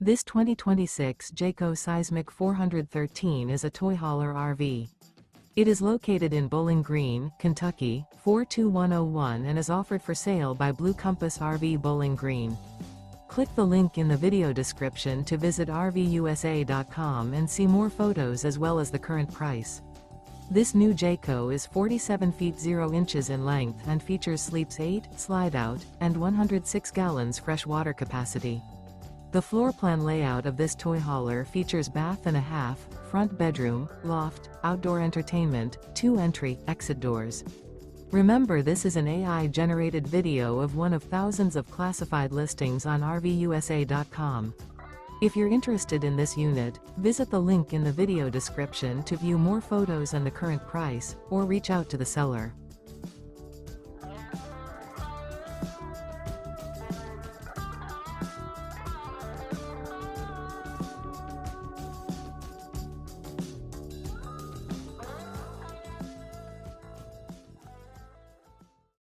This 2026 Jayco Seismic 413 is a toy hauler RV. It is located in Bowling Green, Kentucky, 42101 and is offered for sale by Blue Compass RV Bowling Green. Click the link in the video description to visit RVUSA.com and see more photos as well as the current price. This new Jayco is 47 feet 0 inches in length and features sleeps 8, slide-out, and 106 gallons fresh water capacity. The floor plan layout of this toy hauler features bath and a half, front bedroom, loft, outdoor entertainment, 2 entry/exit doors. Remember, this is an AI-generated video of one of thousands of classified listings on RVUSA.com. If you're interested in this unit, visit the link in the video description to view more photos and the current price, or reach out to the seller.